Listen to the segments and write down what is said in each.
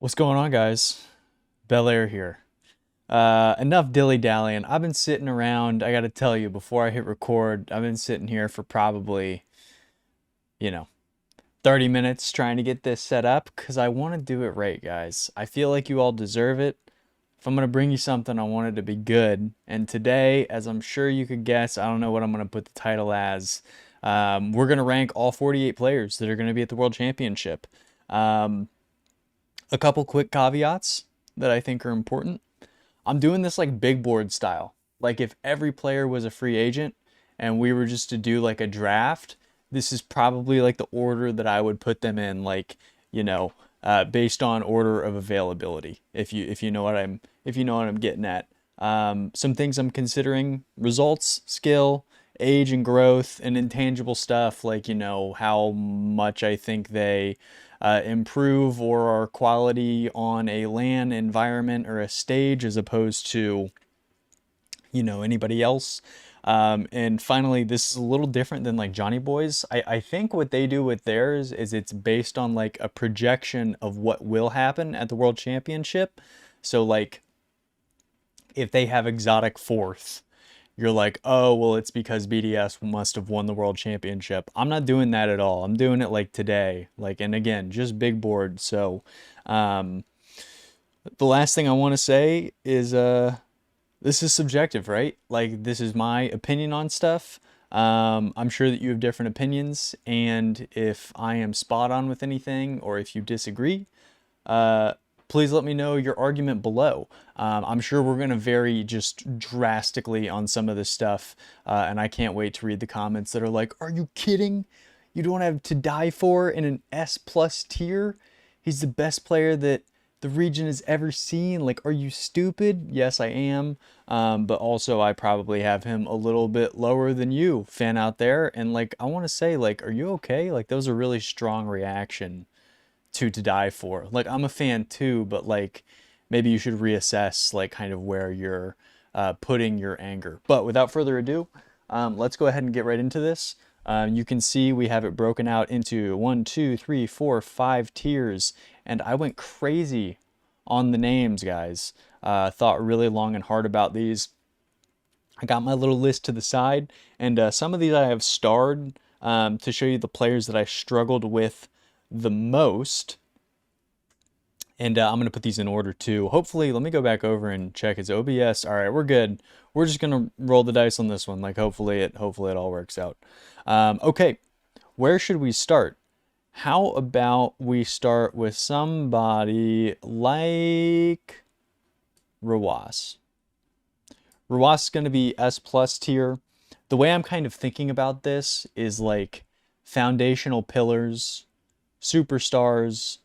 What's going on, guys? Belair here. Enough dilly-dallying. I've been sitting around, I gotta tell you, before I hit record, I've been sitting here for probably, you know, 30 minutes trying to get this set up because I want to do it right, guys. I feel like you all deserve it. If I'm gonna bring you something, I want it to be good. And today, as I'm sure you could guess, I don't know what I'm gonna put the title as. We're gonna rank all 48 players that are gonna be at the World Championship. Um, a couple quick caveats that I think are important. I'm doing this like big board style. Like if every player was a free agent and we were just to do like a draft, this is probably like the order that I would put them in, like, based on order of availability. If you know what I'm getting at. Some things I'm considering: results, skill, age and growth, and intangible stuff like, how much I think they improve or are quality on a LAN environment or a stage as opposed to, anybody else. And finally, this is a little different than like Johnny Boys. I think what they do with theirs is it's based on like a projection of what will happen at the World Championship. So like if they have exotic fourth, you're like, oh, well, it's because BDS must have won the World Championship. I'm not doing that at all. I'm doing it like today. Like, and again, just big board. So, um, the last thing I want to say is, this is subjective, right? Like, this is my opinion on stuff. I'm sure that you have different opinions, and if I am spot on with anything or if you disagree, uh, please let me know your argument below. I'm sure we're going to vary just drastically on some of this stuff, and I can't wait to read the comments that are like, are you kidding? You don't have to die for in an S plus tier? He's the best player that the region has ever seen. Like, are you stupid? Yes, I am. But also, I probably have him a little bit lower than you, fan out there. And like, I want to say, like, are you okay? Like, that was a really strong reaction to die for. Like, I'm a fan too, but like maybe you should reassess like kind of where you're putting your anger. But without further ado, let's go ahead and get right into this. You can see we have it broken out into 1, 2, 3, 4, 5 tiers, and I went crazy on the names, guys. Thought really long and hard about these. I got my little list to the side, and some of these I have starred to show you the players that I struggled with the most. And I'm going to put these in order too. Hopefully, let me go back over and check his OBS. All right, we're good. We're just going to roll the dice on this one. Like, hopefully it all works out. Okay, where should we start? How about we start with somebody like Rawas? Rawas is going to be S plus tier. The way I'm kind of thinking about this is like foundational pillars, superstars,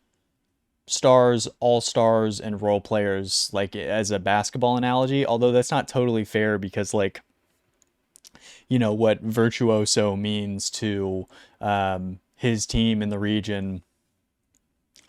stars, all stars, and role players, like as a basketball analogy. Although that's not totally fair because, like, what virtuoso means to his team in the region,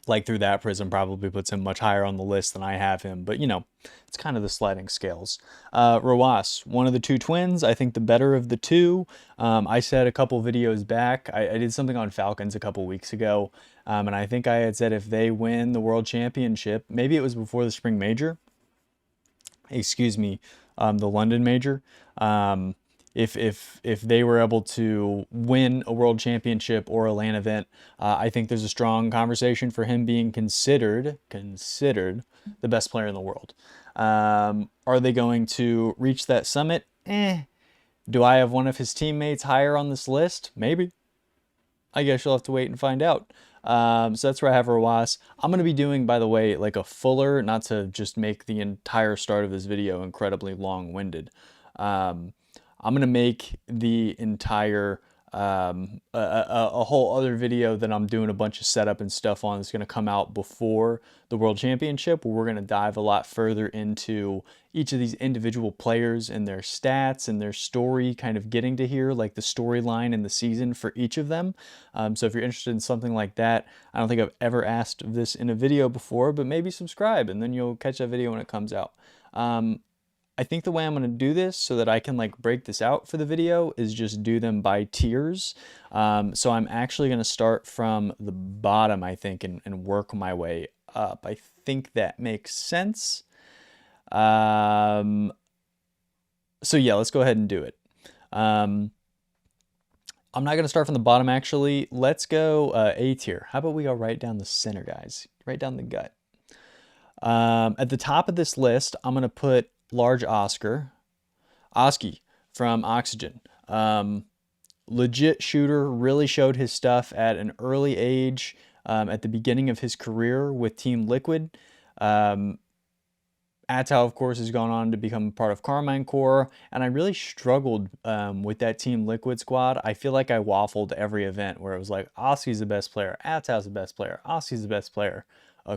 like through that prism, probably puts him much higher on the list than I have him. But it's kind of the sliding scales. Rawas, one of the two twins, I think the better of the two. I said a couple videos back, I did something on Falcons a couple weeks ago, and I think I had said if they win the World Championship, maybe it was before the Spring Major, excuse me, the London Major. If they were able to win a world championship or a LAN event, I think there's a strong conversation for him being considered the best player in the world. Are they going to reach that summit? Do I have one of his teammates higher on this list? Maybe. I guess you'll have to wait and find out. So that's where I have Rawas. I'm going to be doing, by the way, like a fuller, not to just make the entire start of this video incredibly long-winded. I'm going to make the entire, a whole other video that I'm doing a bunch of setup and stuff on. That's going to come out before the World Championship, where we're going to dive a lot further into each of these individual players and their stats and their story, kind of getting to hear like the storyline and the season for each of them. So if you're interested in something like that, I don't think I've ever asked this in a video before, but maybe subscribe and then you'll catch that video when it comes out. I think the way I'm going to do this so that I can like break this out for the video is just do them by tiers. So I'm actually going to start from the bottom, I think, and work my way up. I think that makes sense. So yeah, let's go ahead and do it. I'm not going to start from the bottom, actually. Let's go A tier. How about we go right down the center, guys? Right down the gut. At the top of this list, I'm going to put large Oscar. Oski from Oxygen. Legit shooter, really showed his stuff at an early age, at the beginning of his career with Team Liquid. Atau, of course, has gone on to become part of Carmine Corps, and I really struggled with that Team Liquid squad. I feel like I waffled every event where it was like, Oski's the best player, Atau's the best player, Oski's the best player,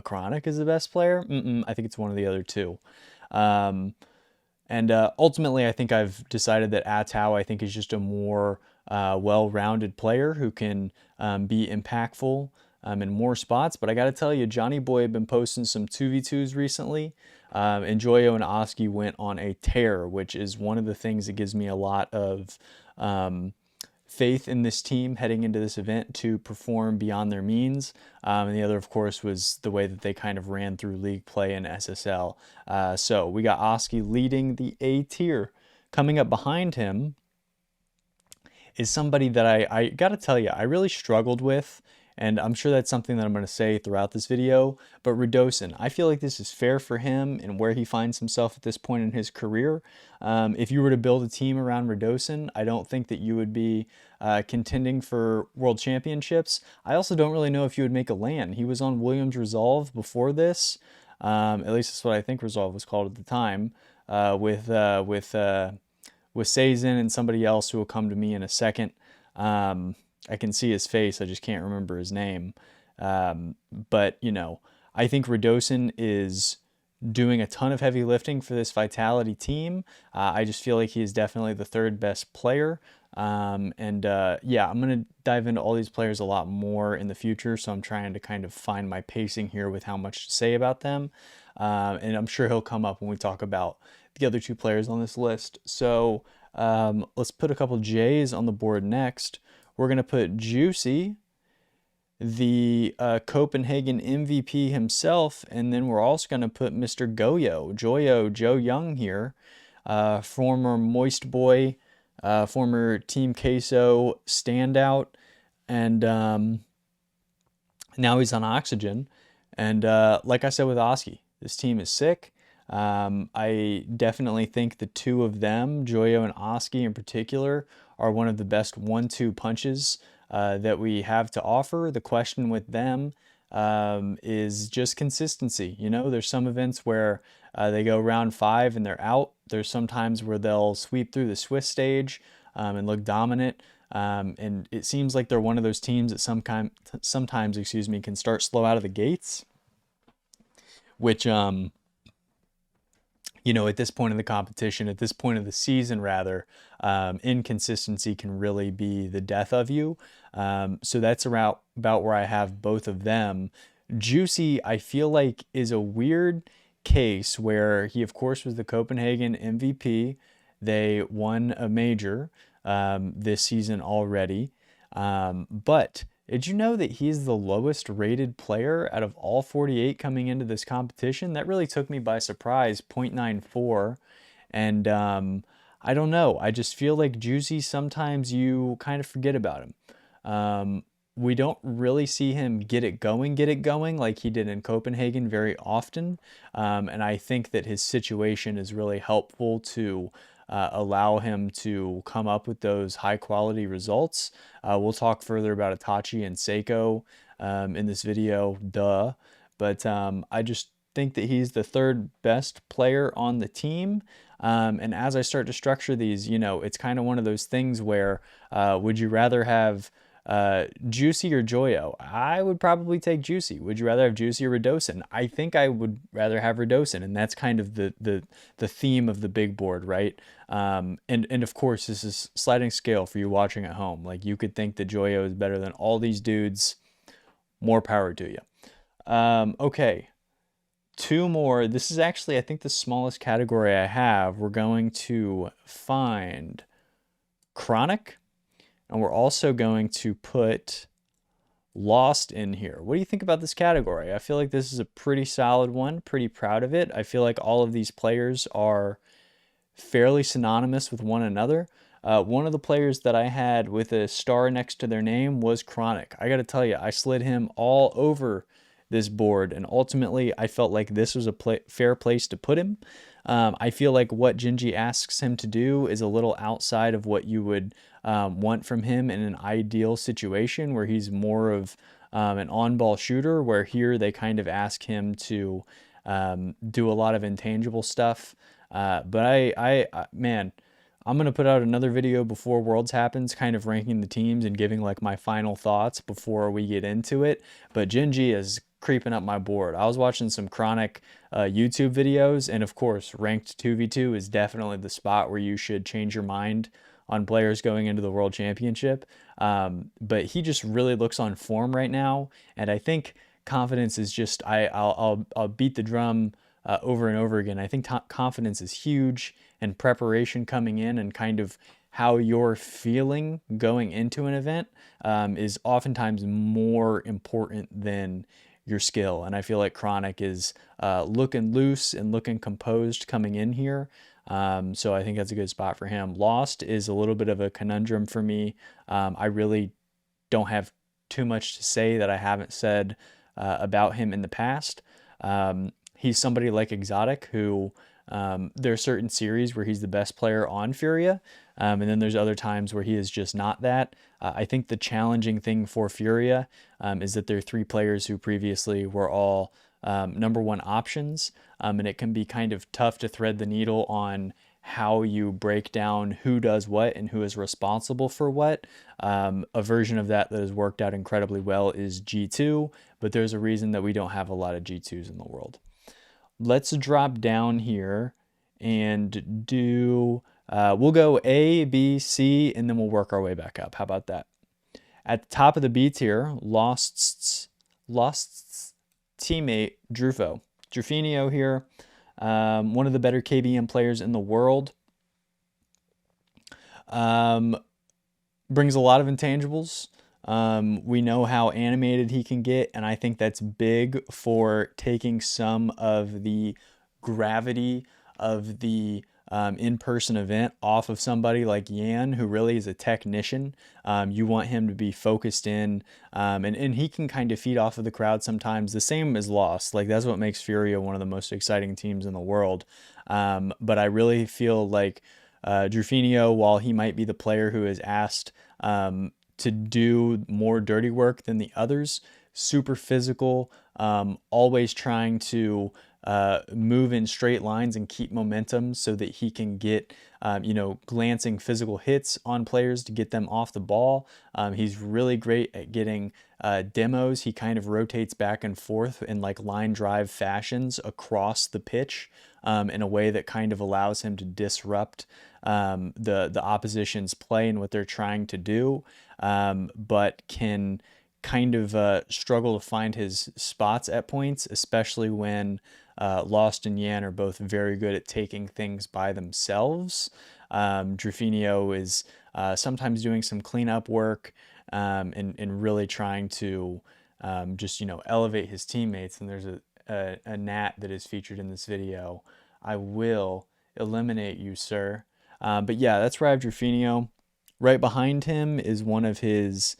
Chronic is the best player? I think it's one of the other two. And ultimately, I think I've decided that Atau, I think, is just a more well-rounded player who can be impactful in more spots. But I got to tell you, Johnny Boy had been posting some 2v2s recently. And Joyo and Oski went on a tear, which is one of the things that gives me a lot of faith in this team heading into this event to perform beyond their means. And the other, of course, was the way that they kind of ran through league play and SSL. So we got Oski leading the A tier. Coming up behind him is somebody that I got to tell you, I really struggled with. And I'm sure that's something that I'm going to say throughout this video. But Radosin, I feel like this is fair for him and where he finds himself at this point in his career. If you were to build a team around Radosin, I don't think that you would be contending for world championships. I also don't really know if you would make a LAN. He was on Williams Resolve before this. At least that's what I think Resolve was called at the time. With Sazin and somebody else who will come to me in a second. I can see his face, I just can't remember his name. But, you know, I think Radosin is doing a ton of heavy lifting for this Vitality team. I just feel like he is definitely the third best player. Yeah, I'm going to dive into all these players a lot more in the future, so I'm trying to kind of find my pacing here with how much to say about them. And I'm sure he'll come up when we talk about the other two players on this list. So let's put a couple J's on the board next. We're going to put Juicy, the Copenhagen MVP himself, and then we're also going to put Mr. Joe Young here, former Moist Boy, former Team Queso standout, and now he's on Oxygen. And like I said with Oski, this team is sick. I definitely think the two of them, Joyo and Oski in particular, are one of the best 1-2 punches that we have to offer. The question with them is just consistency. You know, there's some events where they go round 5 and they're out. There's some times where they'll sweep through the Swiss stage and look dominant. And it seems like they're one of those teams that sometimes, can start slow out of the gates, which you know, at this point in the competition, at this point of the season, rather, inconsistency can really be the death of you. So that's about where I have both of them. Juicy, I feel like, is a weird case where he, of course, was the Copenhagen MVP. They won a major this season already. But did you know that he's the lowest rated player out of all 48 coming into this competition? That really took me by surprise, 0.94. And I don't know. I just feel like Juicy, sometimes you kind of forget about him. We don't really see him get it going like he did in Copenhagen very often. And I think that his situation is really helpful to allow him to come up with those high quality results. We'll talk further about Itachi and Seiko in this video, but I just think that he's the third best player on the team. And as I start to structure these, you know, it's kind of one of those things where would you rather have Juicy or Joyo? I would probably take Juicy. Would you rather have Juicy or Radosin? I think I would rather have Radosin, and that's kind of the theme of the big board, right? And of course, this is sliding scale for you watching at home. Like, you could think that Joyo is better than all these dudes. More power to you. Okay, two more. This is actually, I think, the smallest category I have. We're going to find Chronic. And we're also going to put Lost in here. What do you think about this category? I feel like this is a pretty solid one, pretty proud of it. I feel like all of these players are fairly synonymous with one another. One of the players that I had with a star next to their name was Chronic. I got to tell you, I slid him all over this board, and ultimately I felt like this was a fair place to put him. I feel like what Gingy asks him to do is a little outside of what you would want from him in an ideal situation, where he's more of an on-ball shooter, where here they kind of ask him to do a lot of intangible stuff. But man, I'm gonna put out another video before Worlds happens, kind of ranking the teams and giving like my final thoughts before we get into it. But Gingy is creeping up my board. I was watching some Chronic YouTube videos, and of course, ranked 2v2 is definitely the spot where you should change your mind on players going into the World Championship. But he just really looks on form right now, and I think confidence is just I'll beat the drum over and over again. I think confidence is huge, and preparation coming in and kind of how you're feeling going into an event is oftentimes more important than your skill. And I feel like Chronic is looking loose and looking composed coming in here. So I think that's a good spot for him. Lost is a little bit of a conundrum for me. I really don't have too much to say that I haven't said about him in the past. He's somebody like Exotic, who there are certain series where he's the best player on Furia, and then there's other times where he is just not that. I think the challenging thing for Furia is that there are three players who previously were all #1 options, and it can be kind of tough to thread the needle on how you break down who does what and who is responsible for what. A version of that has worked out incredibly well is G2, but there's a reason that we don't have a lot of G2s in the world. Let's drop down here and do, we'll go A, B, C, and then we'll work our way back up. How about that? At the top of the B tier, Lost's teammate, Drufinho here, one of the better KBM players in the world. Brings a lot of intangibles. We know how animated he can get, and I think that's big for taking some of the gravity of the in-person event off of somebody like Yan, who really is a technician. You want him to be focused in, and he can kind of feed off of the crowd sometimes, the same as Lost. Like, that's what makes Furia one of the most exciting teams in the world. But I really feel like Drufinho, while he might be the player who is asked to do more dirty work than the others, super physical, always trying to move in straight lines and keep momentum so that he can get, glancing physical hits on players to get them off the ball. He's really great at getting demos. He kind of rotates back and forth in like line drive fashions across the pitch in a way that kind of allows him to disrupt the opposition's play and what they're trying to do, but can kind of struggle to find his spots at points, especially when Lost and Yan are both very good at taking things by themselves. Drufinho is sometimes doing some cleanup work and really trying to just, elevate his teammates. And there's a Nat that is featured in this video. I will eliminate you, sir. But yeah, that's where I have Drufinho. Right behind him is one of his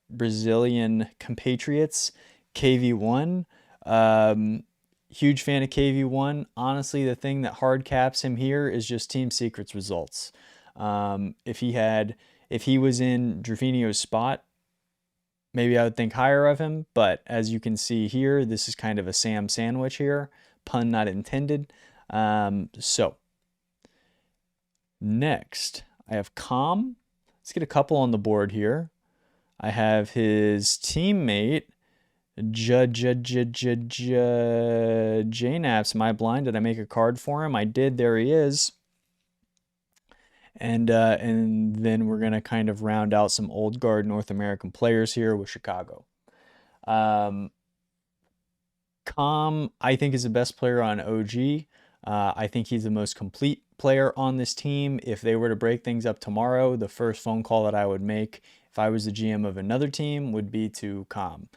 Brazilian compatriots, KV1. Huge fan of KV1. Honestly, the thing that hard caps him here is just Team Secrets results. If he was in Drufinho's spot, maybe I would think higher of him. But as you can see here, this is kind of a Sam sandwich here. Pun not intended. So next, I have Calm. Let's get a couple on the board here. I have his teammate, Jnaps. Am I blind? Did I make a card for him? I did. There he is. And then we're going to kind of round out some old guard North American players here with Chicago. Calm, I think, is the best player on OG. I think he's the most complete player on this team. If they were to break things up tomorrow, the first phone call that I would make if I was the GM of another team, would be to calm.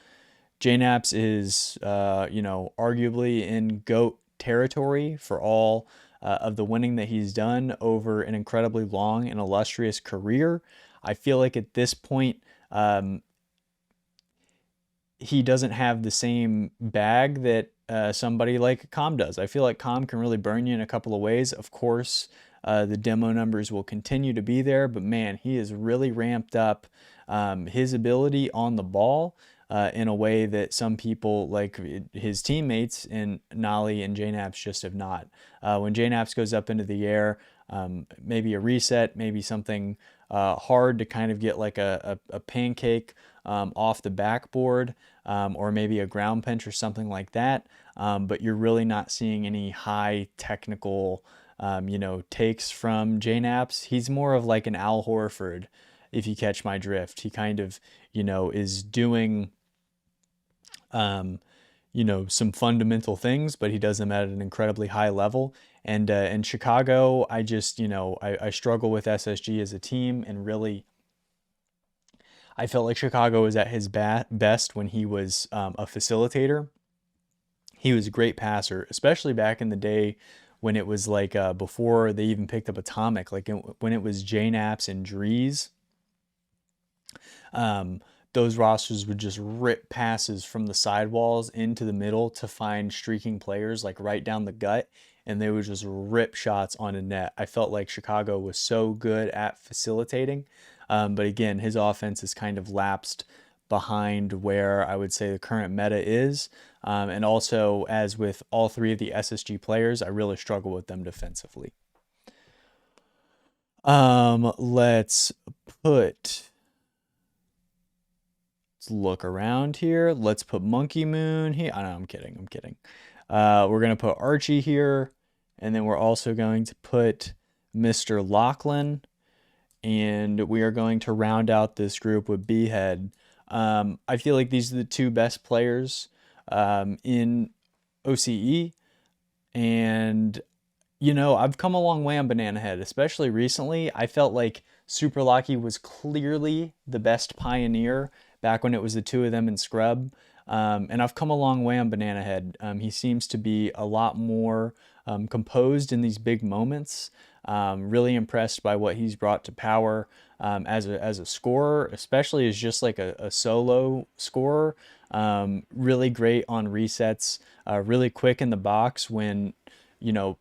JNaps is, arguably in GOAT territory for all of the winning that he's done over an incredibly long and illustrious career. I feel like at this point, he doesn't have the same bag that somebody like Calm does. I feel like Calm can really burn you in a couple of ways. Of course, the demo numbers will continue to be there, but man, he has really ramped up his ability on the ball in a way that some people, like his teammates in Nolly and JNaps, just have not. When JNaps goes up into the air, maybe a reset, maybe something hard to kind of get like a pancake off the backboard, or maybe a ground pinch or something like that. But you're really not seeing any high technical, takes from JNaps. He's more of like an Al Horford, if you catch my drift. He kind of, is doing, some fundamental things, but he does them at an incredibly high level. And in Chicago, I just, I struggle with SSG as a team, and really, I felt like Chicago was at his best when he was a facilitator. He was a great passer, especially back in the day when it was like before they even picked up Atomic, like when it was JNaps and Drees. Those rosters would just rip passes from the sidewalls into the middle to find streaking players like right down the gut, and they would just rip shots on a net. I felt like Chicago was so good at facilitating, but again, his offense has kind of lapsed behind where I would say the current meta is. And also, as with all three of the SSG players, I really struggle with them defensively. Let's look around here. Let's put Monkey Moon here. I know, I'm kidding. We're going to put Archie here. And then we're also going to put Mr. Lachlan. And we are going to round out this group with Behead. I feel like these are the two best players in OCE. And, I've come a long way on Banana Head, especially recently. I felt like Super Lucky was clearly the best pioneer back when it was the two of them in Scrub. And I've come a long way on Banana Head. He seems to be a lot more composed in these big moments. Really impressed by what he's brought to Power as a scorer, especially as just like a solo scorer. Really great on resets, really quick in the box when,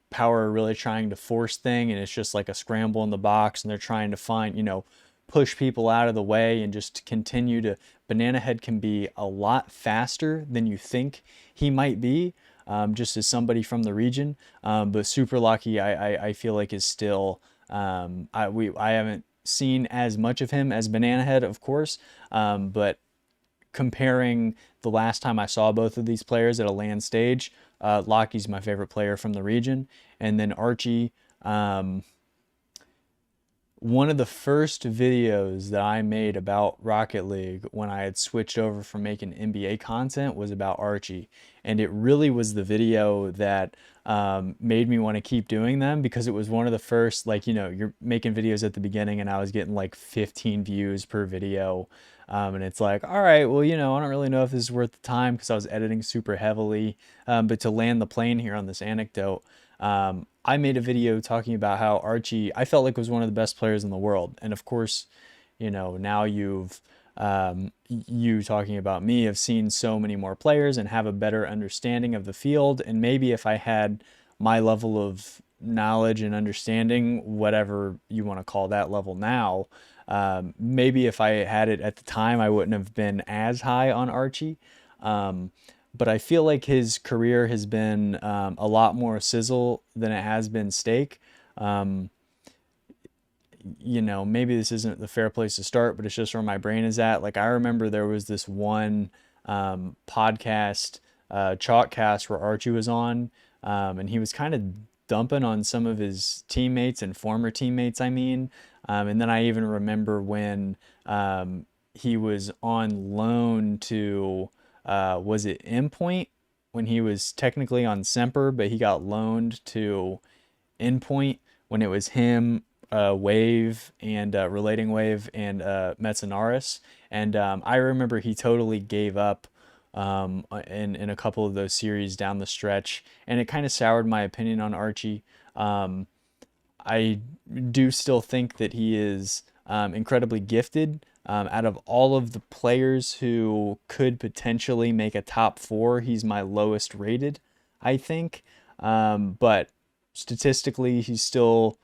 Power are really trying to force thing and it's just like a scramble in the box and they're trying to find, push people out of the way and just continue to. Banana Head can be a lot faster than you think he might be, just as somebody from the region. But Super Lucky, I feel like is still, I haven't seen as much of him as Banana Head, of course, but comparing the last time I saw both of these players at a LAN stage, Lockie's my favorite player from the region. And then Archie, one of the first videos that I made about Rocket League when I had switched over from making NBA content was about Archie. And it really was the video that made me want to keep doing them, because it was one of the first, like, you're making videos at the beginning and I was getting like 15 views per video. And it's like, all right, well, I don't really know if this is worth the time because I was editing super heavily. But to land the plane here on this anecdote, I made a video talking about how Archie, I felt like was one of the best players in the world. And of course, now you talking about me have seen so many more players and have a better understanding of the field. And maybe if I had my level of knowledge and understanding, whatever you want to call that level now, maybe if I had it at the time, I wouldn't have been as high on Archie. But I feel like his career has been a lot more sizzle than it has been steak. Maybe this isn't the fair place to start, but it's just where my brain is at. Like, I remember there was this one podcast, Chalkcast, where Archie was on, and he was kind of dumping on some of his teammates and former teammates, I mean. And then I even remember when he was on loan to... was it Endpoint, when he was technically on Semper, but he got loaned to Endpoint when it was him, Wave and Relating Wave and Metzenaris. And I remember he totally gave up in a couple of those series down the stretch, and it kind of soured my opinion on Archie. I do still think that he is incredibly gifted. Out of all of the players who could potentially make a top four, he's my lowest rated, I think. But statistically, he's still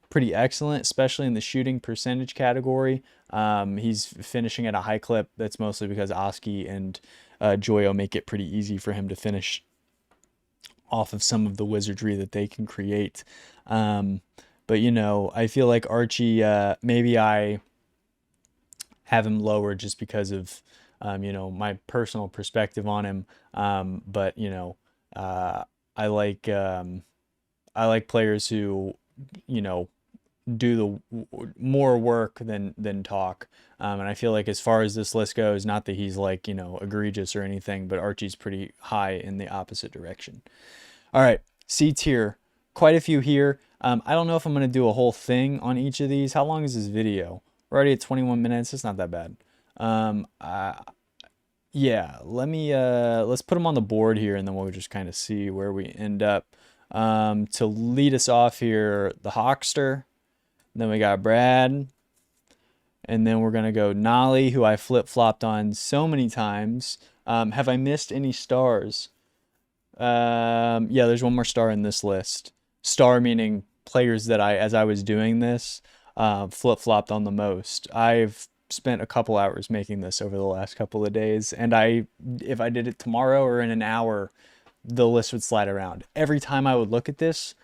pretty excellent, especially in the shooting percentage category. He's finishing at a high clip. That's mostly because Oski and Joyo make it pretty easy for him to finish off of some of the wizardry that they can create. But I feel like Archie, maybe I have him lower just because of my personal perspective on him. But I like players who do the more work than talk. And I feel like as far as this list goes, not that he's like egregious or anything, but Archie's pretty high in the opposite direction. All right, C tier, quite a few here. I don't know if I'm gonna do a whole thing on each of these. How long is this video? We're already at 21 minutes. It's not that bad. Yeah, let's put them on the board here, and then we'll just kind of see where we end up. To lead us off here, the Hawkster. Then we got Brad. And then we're going to go Nolly, who I flip-flopped on so many times. Have I missed any stars? Yeah, there's one more star in this list. Star meaning players that as I was doing this, flip-flopped on the most. I've spent a couple hours making this over the last couple of days. And if I did it tomorrow or in an hour, the list would slide around. Every time I would look at this,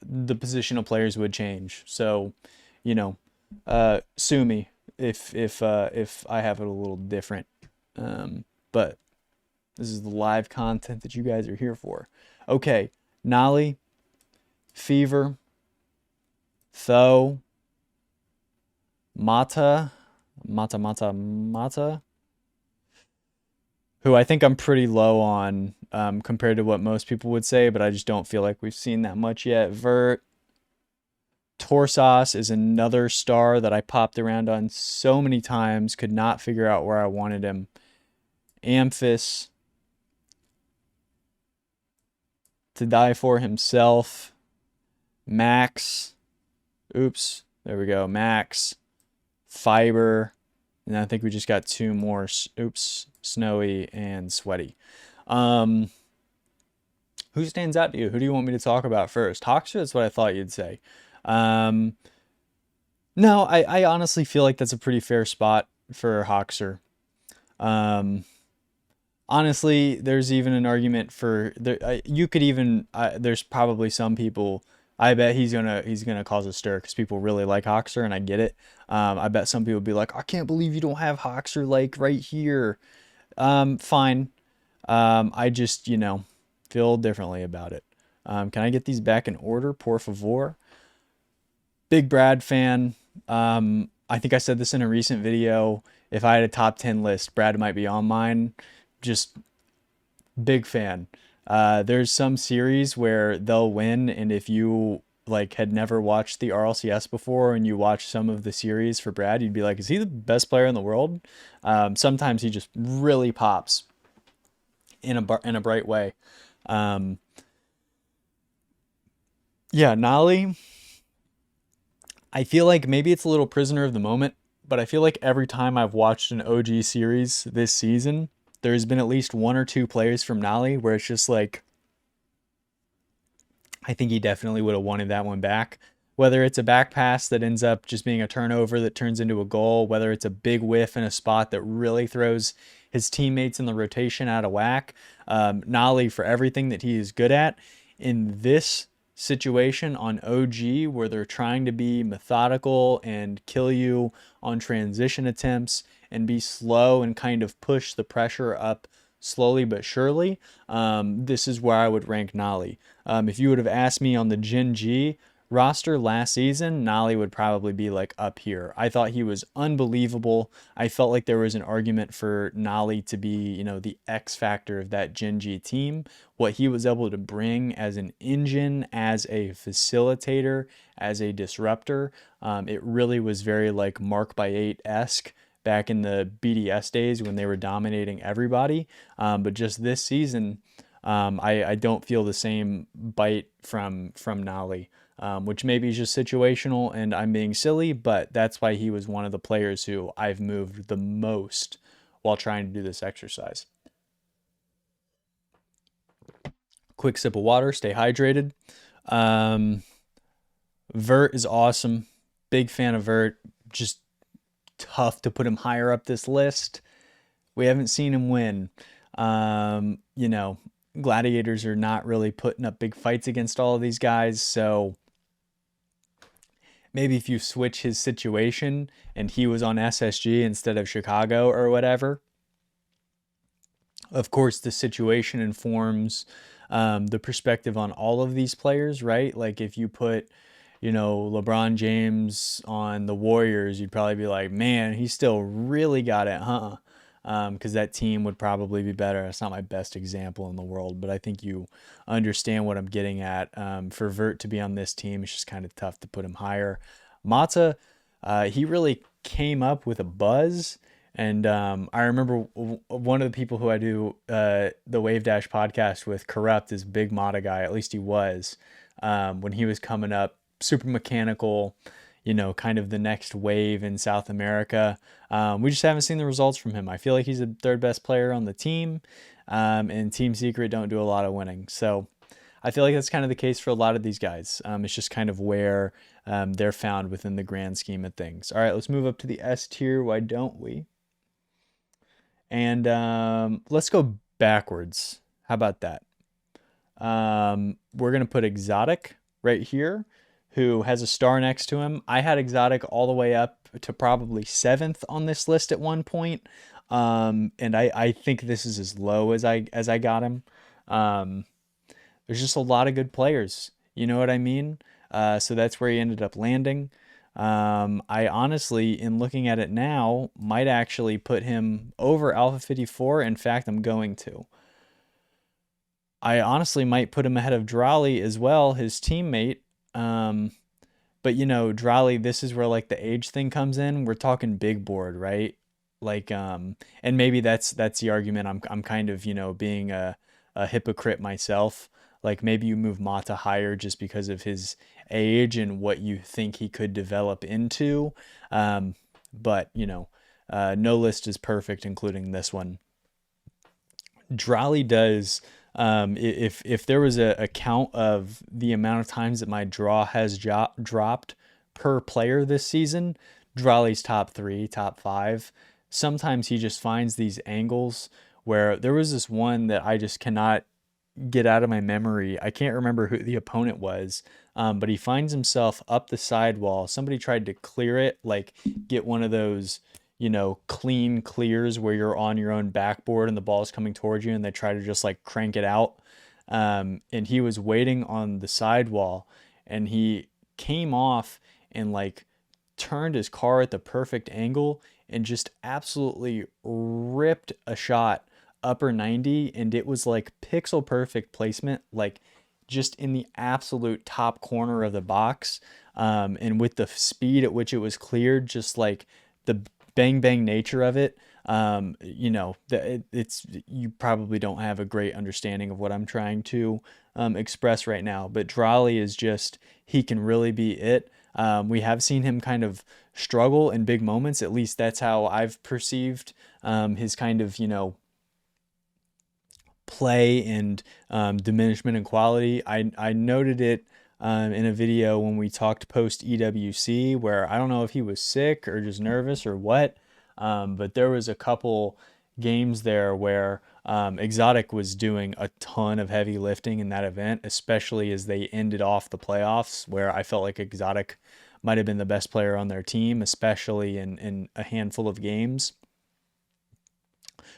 the position of players would change. So, sue me if I have it a little different. But this is the live content that you guys are here for. Okay, Nolly, Fever, Tho, Mata, who I think I'm pretty low on compared to what most people would say, but I just don't feel like we've seen that much yet. Vert. Torsos is another star that I popped around on so many times, could not figure out where I wanted him. Amphis. To Die For himself. Max. Oops. There we go. Max. Fiber. And I think we just got two more. Oops. Snowy and Sweaty. Who stands out to you? Who do you want me to talk about first? Hawkster, that's what I thought you'd say. No, I honestly feel like that's a pretty fair spot for Hawkster. Honestly, there's even an argument for you could even there's probably some people. I bet he's gonna cause a stir because people really like Hawkster, and I get it. I bet some people would be like, I can't believe you don't have Hawkster like right here. Fine. I just feel differently about it. Can I get these back in order, por favor? Big Brad fan. I think I said this in a recent video. If I had a top 10 list, Brad might be on mine. Just big fan. There's some series where they'll win, and if you had never watched the RLCS before and you watch some of the series for Brad, you'd be like, is he the best player in the world? Sometimes he just really pops in a bright way. Yeah, Nolly. I feel like maybe it's a little prisoner of the moment, but I feel like every time I've watched an OG series this season, there's been at least one or two players from Nolly where it's just like, I think he definitely would have wanted that one back. Whether it's a back pass that ends up just being a turnover that turns into a goal, whether it's a big whiff in a spot that really throws his teammates in the rotation out of whack. Nolly, for everything that he is good at, in this situation on OG where they're trying to be methodical and kill you on transition attempts and be slow and kind of push the pressure up slowly but surely, this is where I would rank Nolly. If you would have asked me on the Gen G roster last season, Nolly would probably be like up here. I thought he was unbelievable. I felt like there was an argument for Nolly to be, the X factor of that Gen G team. What he was able to bring as an engine, as a facilitator, as a disruptor, it really was very like Mark by 8 esque back in the BDS days when they were dominating everybody. But just this season, I don't feel the same bite from Nolly, which maybe is just situational and I'm being silly, but that's why he was one of the players who I've moved the most while trying to do this exercise. Quick sip of water, stay hydrated. Um, Vert is awesome. Big fan of Vert. Just tough to put him higher up this list. We haven't seen him win. Gladiators are not really putting up big fights against all of these guys, so maybe if you switch his situation and he was on SSG instead of Chicago or whatever. Of course, the situation informs the perspective on all of these players, right? Like if you put, LeBron James on the Warriors, you'd probably be like, man, he still really got it, huh? Because that team would probably be better. It's not my best example in the world, but I think you understand what I'm getting at. For Vert to be on this team, it's just kind of tough to put him higher. Mata, he really came up with a buzz. And I remember one of the people who I do the Wave Dash podcast with, Corrupt, is a big Mata guy. At least he was when he was coming up, super mechanical, kind of the next wave in South America. We just haven't seen the results from him. I feel like he's the third best player on the team, and Team Secret don't do a lot of winning. So I feel like that's kind of the case for a lot of these guys. It's just kind of where they're found within the grand scheme of things. All right, let's move up to the S tier. Why don't we? And let's go backwards. How about that? We're going to put Exotic right here, who has a star next to him. I had Exotic all the way up to probably 7th on this list at one point. And I think this is as low as I got him. There's just a lot of good players. You know what I mean? So that's where he ended up landing. I honestly, in looking at it now, might actually put him over Alpha 54. In fact, I'm going to. I honestly might put him ahead of Drolly as well, his teammate. But Drolly, this is where like the age thing comes in. We're talking big board, right? Like, and maybe that's the argument. I'm kind of, being a hypocrite myself. Like maybe you move Mata higher just because of his age and what you think he could develop into. But no list is perfect, including this one. Drolly does. If there was a count of the amount of times that my draw has dropped per player this season, Drolly's top 3, top 5. Sometimes he just finds these angles where there was this one that I just cannot get out of my memory. I can't remember who the opponent was, but he finds himself up the sidewall. Somebody tried to clear it, like get one of those, clean clears where you're on your own backboard and the ball is coming towards you and they try to just like crank it out. And he was waiting on the sidewall and he came off and like turned his car at the perfect angle and just absolutely ripped a shot upper 90, and it was like pixel perfect placement, like just in the absolute top corner of the box. And with the speed at which it was cleared, just like the bang bang nature of it, it's, you probably don't have a great understanding of what I'm trying to express right now, but Drolly is just, he can really be it. We have seen him kind of struggle in big moments. At least that's how I've perceived his kind of, play and diminishment in quality. I noted it in a video when we talked post EWC, where I don't know if he was sick or just nervous or what, but there was a couple games there where Exotic was doing a ton of heavy lifting in that event, especially as they ended off the playoffs, where I felt like Exotic might have been the best player on their team, especially in a handful of games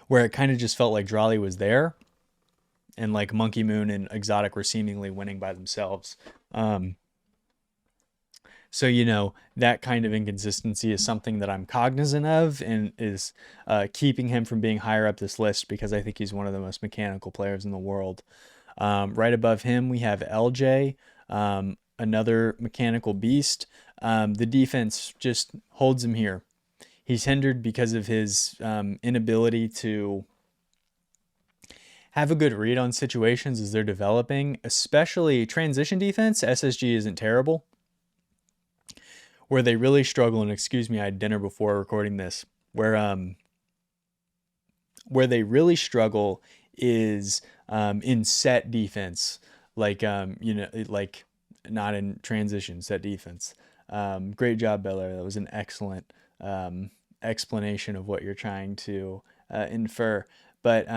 where it kind of just felt like Drolly was there and like Monkey Moon and Exotic were seemingly winning by themselves. So, that kind of inconsistency is something that I'm cognizant of and is keeping him from being higher up this list because I think he's one of the most mechanical players in the world. Right above him, we have LJ, another mechanical beast. The defense just holds him here. He's hindered because of his inability to have a good read on situations as they're developing, especially transition defense. SSG isn't terrible. Where they really struggle, and excuse me, I had dinner before recording this, where they really struggle is in set defense, like not in transition, set defense. Great job, Beller. That was an excellent explanation of what you're trying to infer. But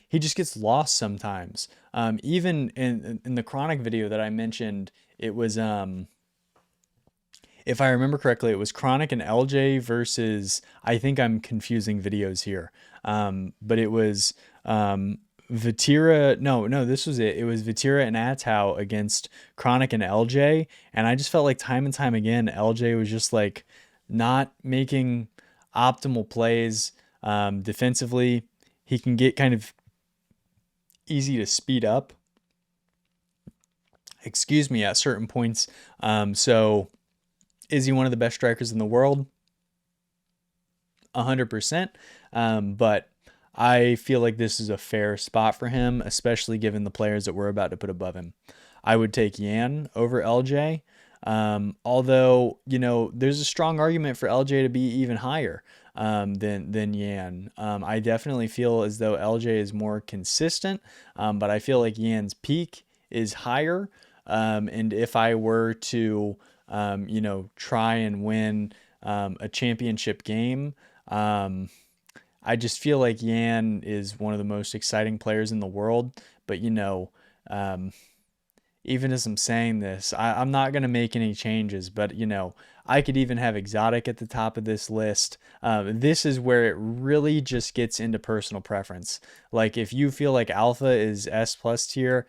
he just gets lost sometimes. Even in the Chronic video that I mentioned, it was if I remember correctly, it was Chronic and LJ versus, I think I'm confusing videos here. But it was Vatira. No, this was it. It was Vatira and Atau against Chronic and LJ. And I just felt like time and time again, LJ was just like not making optimal plays defensively. He can get kind of easy to speed up, excuse me, at certain points. So is he one of the best strikers in the world? 100%. But I feel like this is a fair spot for him, especially given the players that we're about to put above him. I would take Yan over LJ. Although, there's a strong argument for LJ to be even higher than Yan. I definitely feel as though LJ is more consistent, but I feel like Yan's peak is higher. And if I were to try and win a championship game. I just feel like Yan is one of the most exciting players in the world. But, even as I'm saying this, I'm not going to make any changes. But, I could even have Exotic at the top of this list. This is where it really just gets into personal preference. Like, if you feel like Alpha is S plus tier,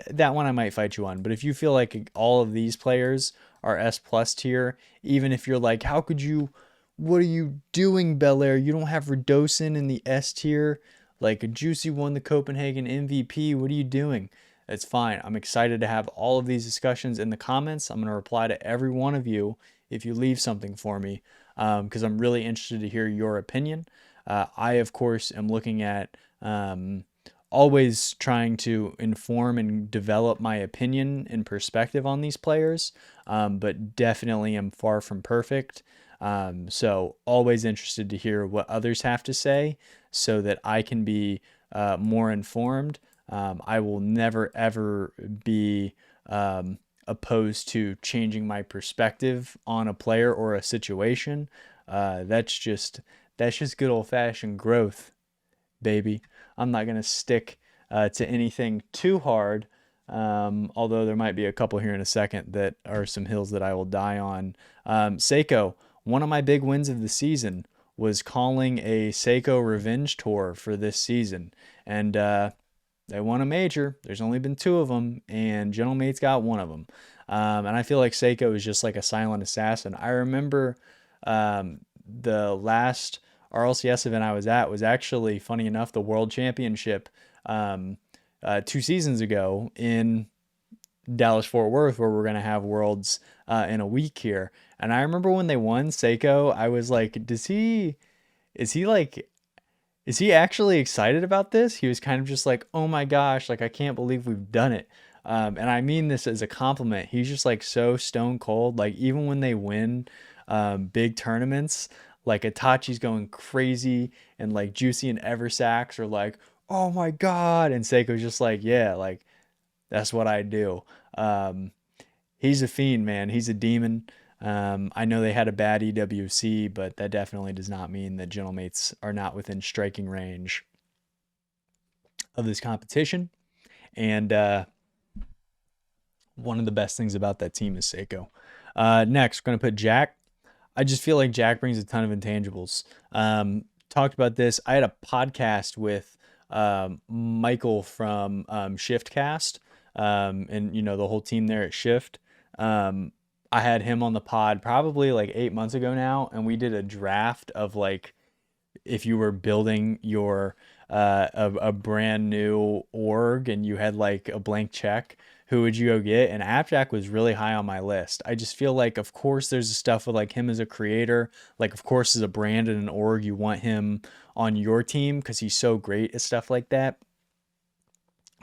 that one I might fight you on. But if you feel like all of these players are S plus tier, even if you're like, what are you doing, Belair? You don't have Redosin in the S tier. Like, a Juicy won the Copenhagen MVP. What are you doing? It's fine. I'm excited to have all of these discussions in the comments. I'm going to reply to every one of you if you leave something for me, because I'm really interested to hear your opinion. I, of course, am looking at always trying to inform and develop my opinion and perspective on these players, but definitely am far from perfect. So always interested to hear what others have to say so that I can be more informed. I will never ever be opposed to changing my perspective on a player or a situation. That's just good old fashioned growth, baby. I'm not gonna stick to anything too hard. Although there might be a couple here in a second that are some hills that I will die on. Seiko, one of my big wins of the season was calling a Seiko revenge tour for this season. And they won a major. There's only been two of them, and Gentlemate's got one of them. And I feel like Seiko is just like a silent assassin. I remember the last RLCS event I was at was actually, funny enough, the World Championship 2 seasons ago in Dallas Fort Worth, where we're going to have Worlds in a week here. And I remember when they won Seiko, I was like, is he actually excited about this? He was kind of just like, oh my gosh, like I can't believe we've done it. And I mean this as a compliment. He's just like so stone cold. Like even when they win big tournaments, like Itachi's going crazy and like Juicy and Eversax are like, oh my God. And Seiko's just like, yeah, like that's what I do. Um, he's a fiend, man. He's a demon. I know they had a bad EWC, but that definitely does not mean that Gentlemates are not within striking range of this competition. And one of the best things about that team is Seiko. Next, we're going to put Jack. I just feel like Jack brings a ton of intangibles. Talked about this. I had a podcast with Michael from Shiftcast, and the whole team there at Shift. I had him on the pod probably like 8 months ago now, and we did a draft of like if you were building your a brand new org and you had like a blank check, who would you go get? And Appjack was really high on my list. I just feel like, of course, there's the stuff with like him as a creator. Like, of course, as a brand and an org, you want him on your team because he's so great at stuff like that.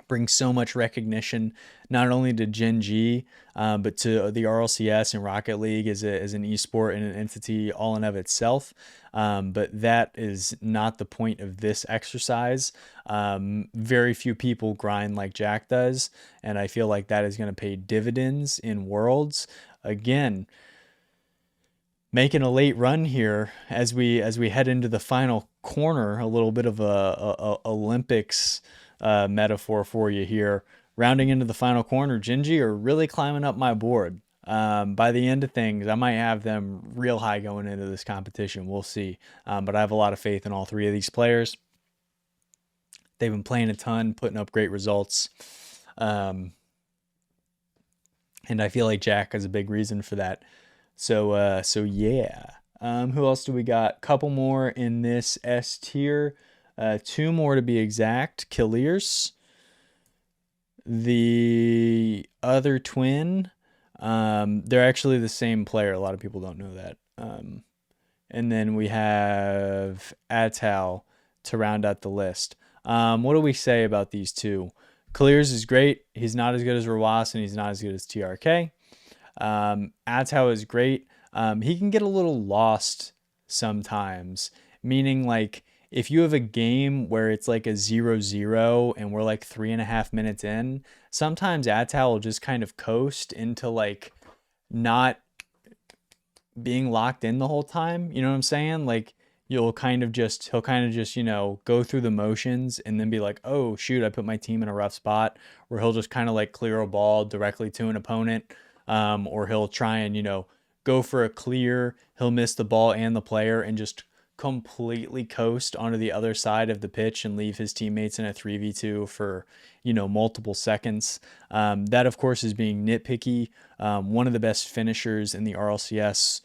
Brings so much recognition, not only to Gen G, but to the RLCS and Rocket League as an esport and an entity all in of itself. But that is not the point of this exercise. Very few people grind like Jack does, and I feel like that is going to pay dividends in Worlds. Again, making a late run here as we head into the final corner, a little bit of a Olympics metaphor for you here. Rounding into the final corner, Gingy are really climbing up my board. By the end of things, I might have them real high going into this competition. We'll see. But I have a lot of faith in all three of these players. They've been playing a ton, putting up great results. And I feel like Jack is a big reason for that. So yeah. Who else do we got? Couple more in this S tier. Two more to be exact. Killiers. The other twin. They're actually the same player. A lot of people don't know that. And then we have Atal to round out the list. What do we say about these two? Clears is great. He's not as good as Rawas, and he's not as good as TRK. Atal is great. He can get a little lost sometimes, meaning like if you have a game where it's like a 0-0 and we're like 3.5 minutes in, sometimes Atal will just kind of coast into like not being locked in the whole time. You know what I'm saying? Like he'll kind of just, go through the motions and then be like, oh shoot, I put my team in a rough spot, where he'll just kind of like clear a ball directly to an opponent. Or he'll try and, go for a clear. He'll miss the ball and the player and just completely coast onto the other side of the pitch and leave his teammates in a 3v2 for, multiple seconds. That, of course, is being nitpicky. One of the best finishers in the RLCS,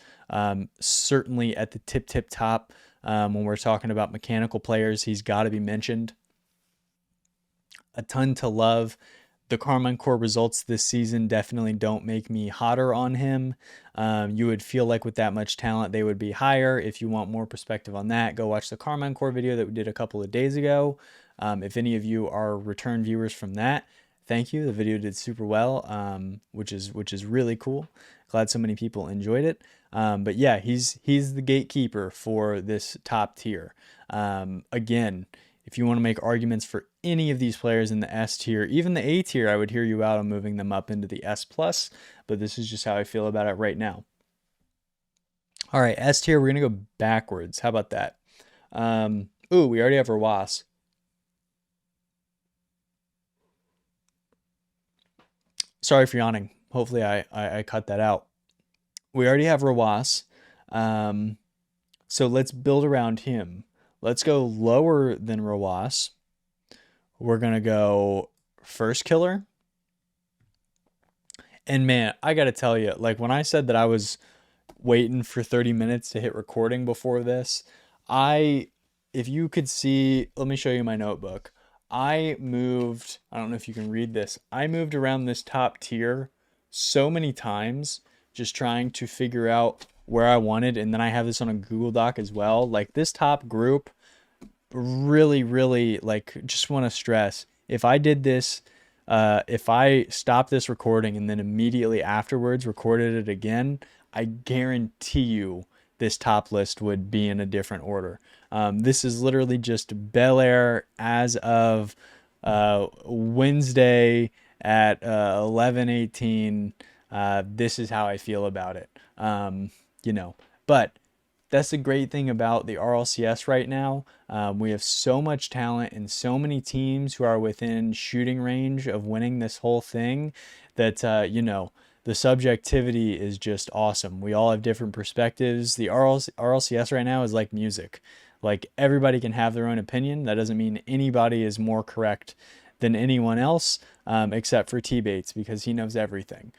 certainly at the tip top. When we're talking about mechanical players, he's got to be mentioned. A ton to love. The Carmine Core results this season definitely don't make me hotter on him. You would feel like with that much talent, they would be higher. If you want more perspective on that, go watch the Carmine Core video that we did a couple of days ago. If any of you are return viewers from that, thank you. The video did super well, which is really cool. Glad so many people enjoyed it. But yeah, he's the gatekeeper for this top tier. Again, if you want to make arguments for any of these players in the S tier, even the A tier, I would hear you out on moving them up into the S plus, but this is just how I feel about it right now. All right, S tier, we're going to go backwards. How about that? We already have Rawas. Sorry for yawning. Hopefully I cut that out. We already have Rawas. So let's build around him. Let's go lower than Rawas. We're going to go first killer. And man, I got to tell you, like when I said that I was waiting for 30 minutes to hit recording before this, if you could see, let me show you my notebook. I don't know if you can read this. I moved around this top tier so many times, just trying to figure out where I wanted. And then I have this on a Google Doc as well. Like this top group, really, like, just want to stress, if I did this, if I stopped this recording and then immediately afterwards recorded it again, I guarantee you this top list would be in a different order. This is literally just Belleair as of Wednesday at 11:18. This is how I feel about it. But that's the great thing about the RLCS right now. We have so much talent and so many teams who are within shooting range of winning this whole thing that, the subjectivity is just awesome. We all have different perspectives. The RLCS right now is like music. Like everybody can have their own opinion. That doesn't mean anybody is more correct than anyone else, except for T-Bates because he knows everything.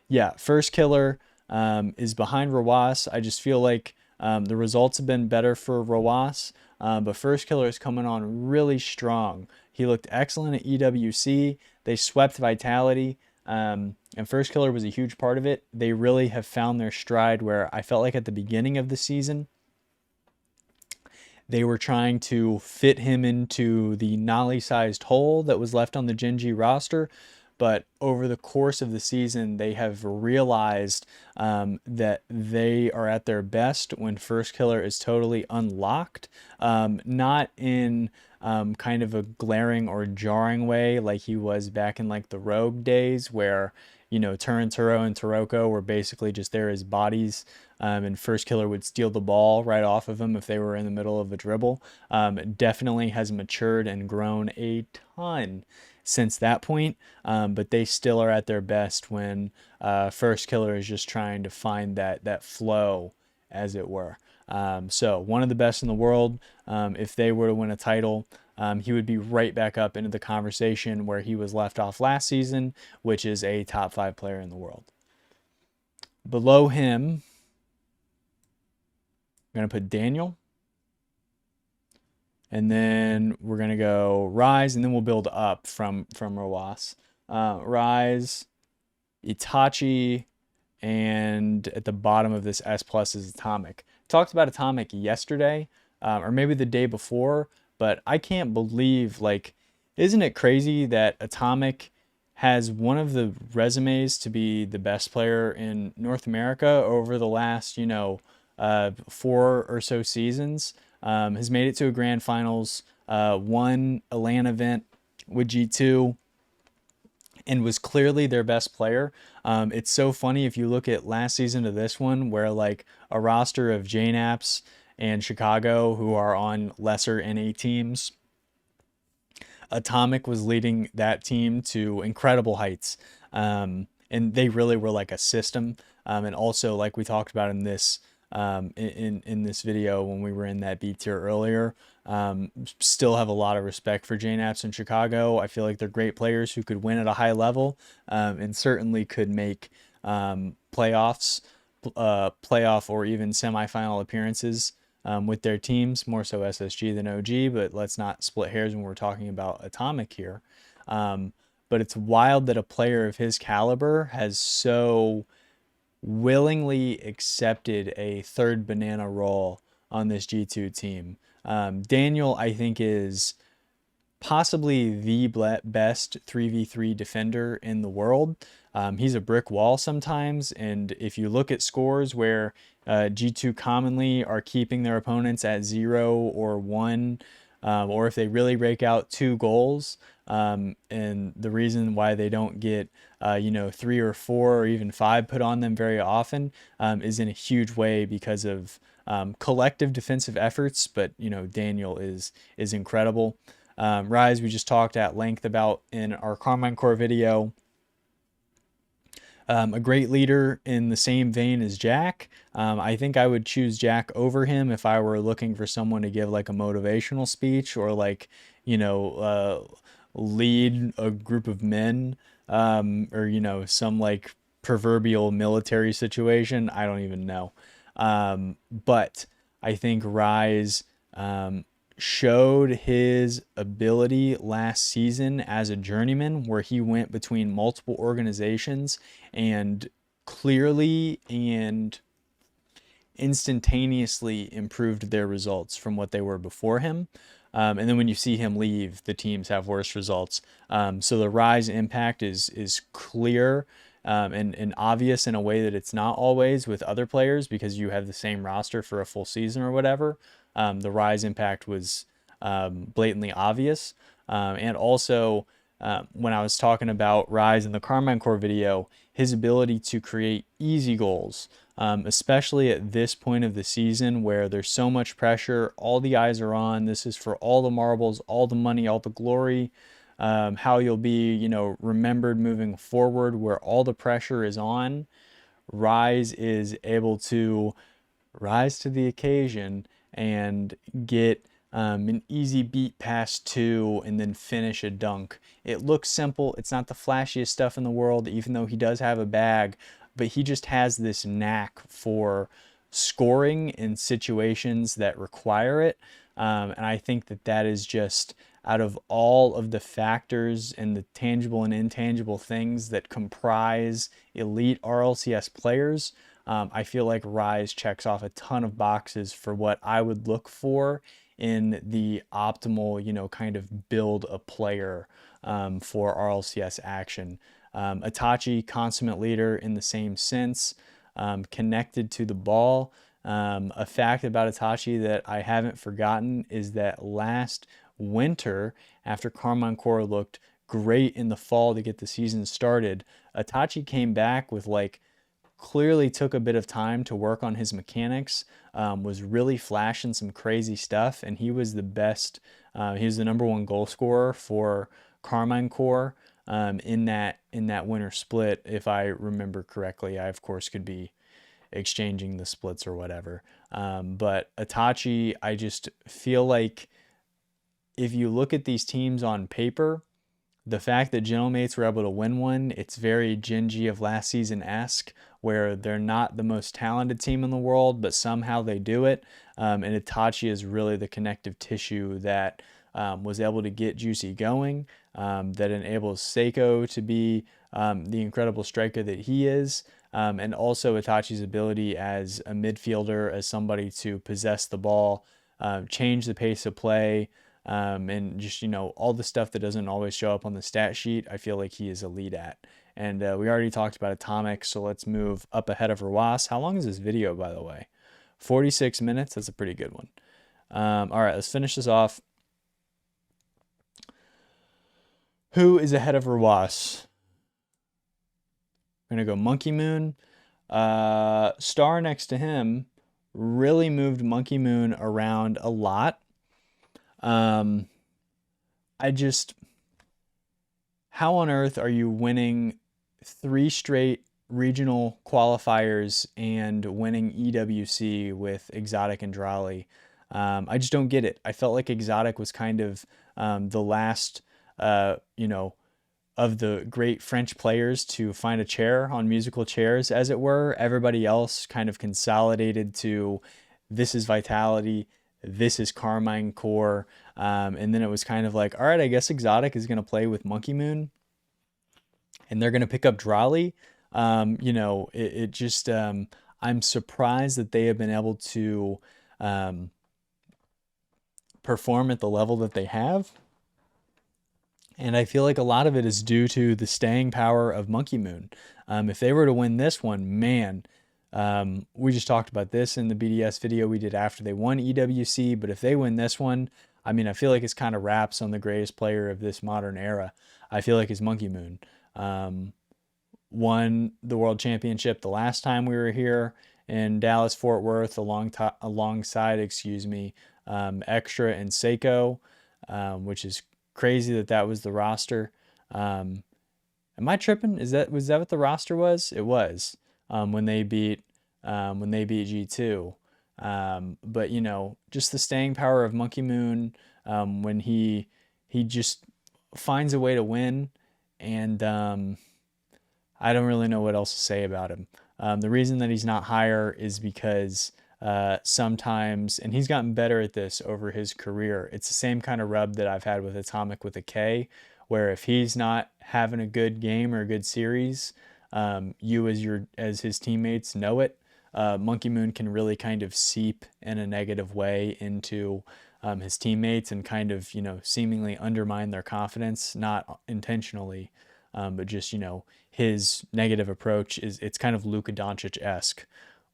Yeah, first killer is behind Rawas. I just feel like the results have been better for Rawas, but first killer is coming on really strong. He looked excellent at EWC. They swept Vitality. And First Killer was a huge part of it. They really have found their stride where I felt like at the beginning of the season, they were trying to fit him into the Nolly-sized hole that was left on the Gen.G roster. But over the course of the season, they have realized that they are at their best when First Killer is totally unlocked, not in kind of a glaring or jarring way like he was back in like the Rogue days where, you know, Turinturo and Taroko were basically just there as bodies, and First Killer would steal the ball right off of them if they were in the middle of a dribble. Definitely has matured and grown a ton since that point, but they still are at their best when First Killer is just trying to find that flow, as it were. So one of the best in the world. If they were to win a title, he would be right back up into the conversation where he was left off last season, which is a top 5 player in the world. Below him, I'm going to put Daniel. And then we're going to go Rise, and then we'll build up from Rawas. Rise, Itachi, and at the bottom of this S plus is Atomic. Talked about Atomic yesterday, or maybe the day before, but I can't believe, like, isn't it crazy that Atomic has one of the resumes to be the best player in North America over the last, 4 or so seasons, has made it to a grand finals, won a LAN event with G2, and was clearly their best player. It's so funny if you look at last season to this one, where like a roster of JNAPs and Chicago, who are on lesser NA teams, Atomic was leading that team to incredible heights. And they really were like a system. And also, like we talked about in this in this video when we were in that B tier earlier, still have a lot of respect for JNAPs in Chicago. I feel like they're great players who could win at a high level, and certainly could make playoffs, playoff or even semifinal appearances with their teams, more so SSG than OG, but let's not split hairs when we're talking about Atomic here. But it's wild that a player of his caliber has so willingly accepted a third banana role on this G2 team. Daniel, I think, is possibly the best 3v3 defender in the world. He's a brick wall sometimes, and if you look at scores where G2 commonly are keeping their opponents at 0 or 1, or if they really rake out 2 goals, and the reason why they don't get 3 or 4 or even 5 put on them very often is in a huge way because of collective defensive efforts. But Daniel is incredible. Rise, we just talked at length about in our Carmine Core video. A great leader in the same vein as Jack. I think I would choose Jack over him if I were looking for someone to give like a motivational speech or like, lead a group of men, or, some like proverbial military situation. I don't even know. But I think Rise showed his ability last season as a journeyman, where he went between multiple organizations and clearly and instantaneously improved their results from what they were before him. And then when you see him leave, the teams have worse results. So the Rise impact is clear and obvious in a way that it's not always with other players, because you have the same roster for a full season or whatever. The Rise impact was blatantly obvious. And also, when I was talking about Rise in the Carmine Core video, his ability to create easy goals, especially at this point of the season where there's so much pressure, all the eyes are on. This is for all the marbles, all the money, all the glory, how you'll be, remembered moving forward, where all the pressure is on. Rise is able to rise to the occasion and get an easy beat pass two, and then finish a dunk. It looks simple. It's not the flashiest stuff in the world, even though he does have a bag, but he just has this knack for scoring in situations that require it. And I think that that is just out of all of the factors and the tangible and intangible things that comprise elite RLCS players, I feel like Rise checks off a ton of boxes for what I would look for in the optimal, kind of build a player for RLCS action. Itachi, consummate leader in the same sense, connected to the ball. A fact about Itachi that I haven't forgotten is that last winter, after Carmine Core looked great in the fall to get the season started, Itachi came back with clearly took a bit of time to work on his mechanics, was really flashing some crazy stuff, and he was the best. He was the number one goal scorer for Carmine Core in that winter split, if I remember correctly. I of course could be exchanging the splits or whatever. But Itachi, I just feel like if you look at these teams on paper, the fact that Gentlemates were able to win one, it's very Genji of last season-esque, where they're not the most talented team in the world, but somehow they do it. And Itachi is really the connective tissue that was able to get Juicy going, that enables Seiko to be the incredible striker that he is, and also Itachi's ability as a midfielder, as somebody to possess the ball, change the pace of play, and just, all the stuff that doesn't always show up on the stat sheet, I feel like he is elite at. And we already talked about Atomic, so let's move up ahead of Rawas. How long is this video, by the way? 46 minutes. That's a pretty good one. All right, let's finish this off. Who is ahead of Rawas? We're going to go Monkey Moon. Star next to him really moved Monkey Moon around a lot. How on earth are you winning 3 straight regional qualifiers and winning EWC with Exotic and Drali? I just don't get it. I felt like Exotic was kind of the last, of the great French players to find a chair on musical chairs, as it were. Everybody else kind of consolidated to this is Vitality, this is Carmine Core, and then it was kind of like, all right, I guess Exotic is going to play with Monkey Moon, and they're going to pick up Drali. It just, I'm surprised that they have been able to perform at the level that they have. And I feel like a lot of it is due to the staying power of Monkey Moon. If they were to win this one, man, we just talked about this in the BDS video we did after they won EWC, but if they win this one, I mean, I feel like it's kind of wraps on the greatest player of this modern era. I feel like it's Monkey Moon. Won the World Championship the last time we were here in Dallas, Fort Worth, alongside, Extra and Seiko, which is crazy that was the roster. Am I tripping? Was that what the roster was? It was when they beat G2. But just the staying power of Monkey Moon, when he just finds a way to win, and I don't really know what else to say about him. The reason that he's not higher is because sometimes, and he's gotten better at this over his career, it's the same kind of rub that I've had with Atomic with a K, where if he's not having a good game or a good series, you as his teammates know it. Monkey Moon can really kind of seep in a negative way into his teammates and kind of, seemingly undermine their confidence, not intentionally, but just, his negative approach it's kind of Luka Doncic-esque.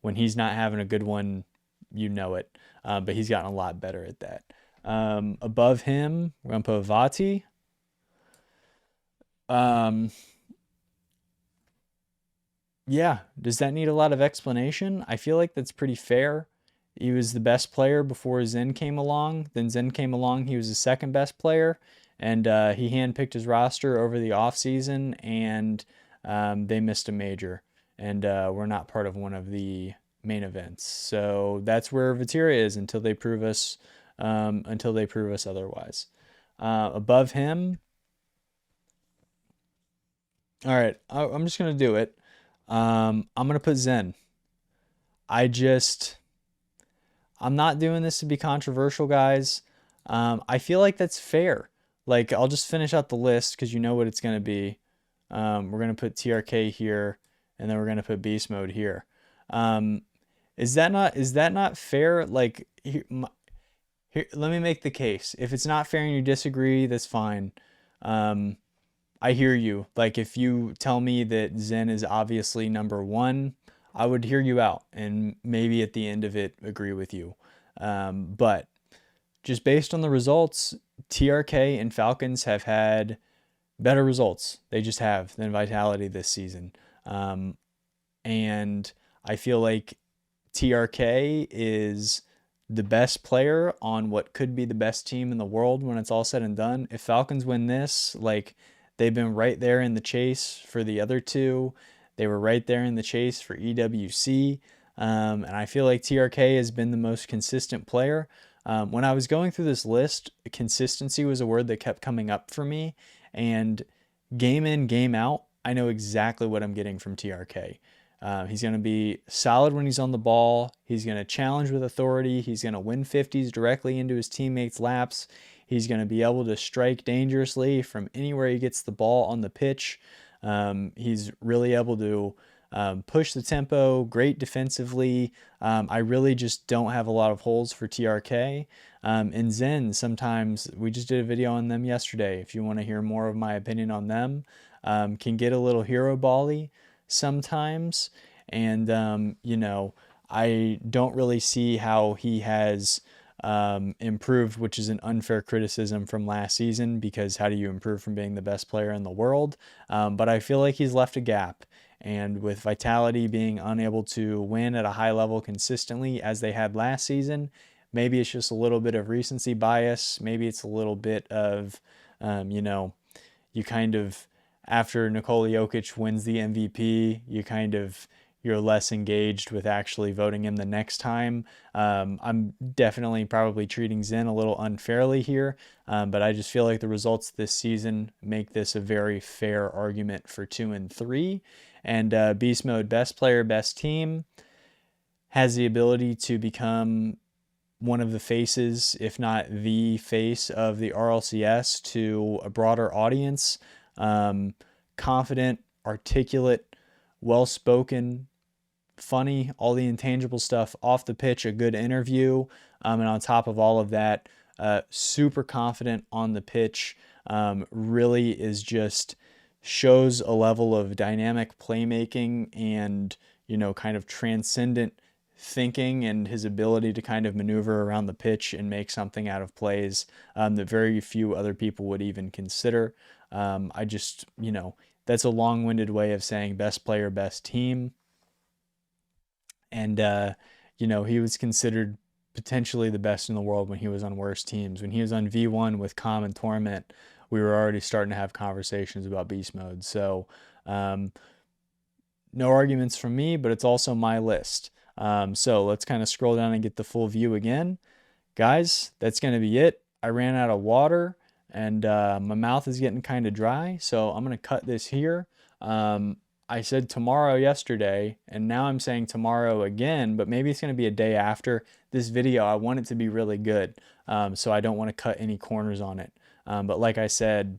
When he's not having a good one, you know it. But he's gotten a lot better at that. Above him, we're going to put Vati. Yeah, does that need a lot of explanation? I feel like that's pretty fair. He was the best player before Zen came along. Then Zen came along, he was the second best player. And he handpicked his roster over the offseason, and they missed a major. And we're not part of one of the main events. So that's where Vatira is until they prove us until they prove us otherwise. Above him, all right, I'm just gonna do it. I'm gonna put Zen. I just I'm not doing this to be controversial, guys. I feel like that's fair. Like, I'll just finish out the list because you know what it's going to be. We're going to put TRK here, and then we're going to put Beast Mode here. Um, is that not fair? Like, here, let me make the case. If it's not fair and you disagree, that's fine. Um, I hear you. Like, if you tell me that Zen is obviously number one, I would hear you out and maybe at the end of it agree with you. But just based on the results, TRK and Falcons have had better results. They just have than Vitality this season. Um, and I feel like TRK is the best player on what could be the best team in the world when it's all said and done. If Falcons win this, like, they've been right there in the chase for the other two. They were right there in the chase for EWC. And I feel like TRK has been the most consistent player. When I was going through this list, consistency was a word that kept coming up for me. And game in, game out, I know exactly what I'm getting from TRK. He's going to be solid when he's on the ball. He's going to challenge with authority. He's going to win 50s directly into his teammates' laps. He's going to be able to strike dangerously from anywhere he gets the ball on the pitch. He's really able to push the tempo, great defensively. I really just don't have a lot of holes for TRK. And Zen, sometimes we just did a video on them yesterday. If you want to hear more of my opinion on them, can get a little hero bally sometimes. And, I don't really see how he has improved, which is an unfair criticism from last season because how do you improve from being the best player in the world? But I feel like he's left a gap. And with Vitality being unable to win at a high level consistently as they had last season, maybe it's just a little bit of recency bias. Maybe it's a little bit of, you kind of, after Nikola Jokic wins the MVP, you're less engaged with actually voting him the next time. I'm definitely probably treating Zen a little unfairly here, but I just feel like the results this season make this a very fair argument for 2 and 3. And Beast Mode, best player, best team, has the ability to become one of the faces, if not the face of the RLCS to a broader audience. Confident, articulate, well spoken, funny, all the intangible stuff off the pitch, a good interview. And on top of all of that, super confident on the pitch. Really is just shows a level of dynamic playmaking and, kind of transcendent thinking and his ability to kind of maneuver around the pitch and make something out of plays that very few other people would even consider. I just, that's a long-winded way of saying best player, best team. And, he was considered potentially the best in the world when he was on worse teams. When he was on V1 with Calm and Torment, we were already starting to have conversations about beast mode. So, no arguments from me, but it's also my list. So let's kind of scroll down and get the full view again. Guys, that's going to be it. I ran out of water and my mouth is getting kind of dry, so I'm going to cut this here. I said tomorrow yesterday, and now I'm saying tomorrow again, but maybe it's going to be a day after this video. I want it to be really good, so I don't want to cut any corners on it. But like I said,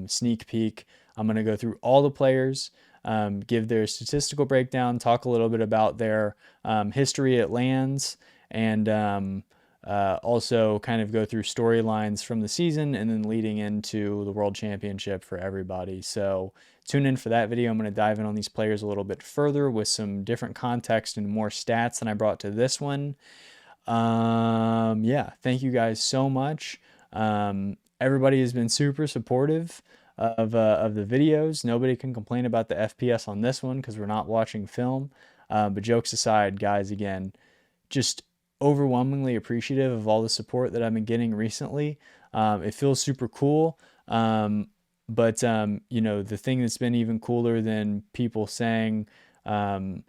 sneak peek, I'm going to go through all the players, give their statistical breakdown, talk a little bit about their history at LANs, and also kind of go through storylines from the season and then leading into the World Championship for everybody. So tune in for that video. I'm going to dive in on these players a little bit further with some different context and more stats than I brought to this one. Yeah, thank you guys so much. Everybody has been super supportive of the videos. Nobody can complain about the FPS on this one because we're not watching film. But jokes aside, guys, again, just overwhelmingly appreciative of all the support that I've been getting recently. It feels super cool. But the thing that's been even cooler than people saying, the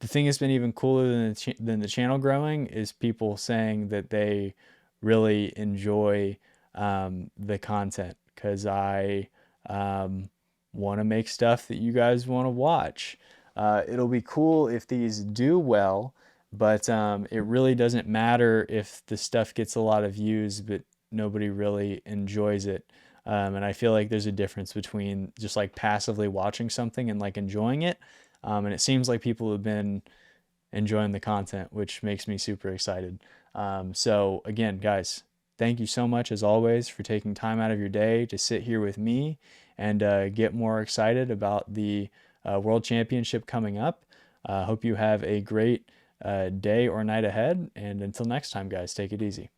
thing that's been even cooler than the channel growing is people saying that they really enjoy the content, because I want to make stuff that you guys want to watch. It'll be cool if these do well, but it really doesn't matter if the stuff gets a lot of views, but nobody really enjoys it. And I feel like there's a difference between just like passively watching something and like enjoying it. And it seems like people have been enjoying the content, which makes me super excited. So again, guys, thank you so much as always for taking time out of your day to sit here with me and get more excited about the World Championship coming up. Hope you have a great day or night ahead. And until next time, guys, take it easy.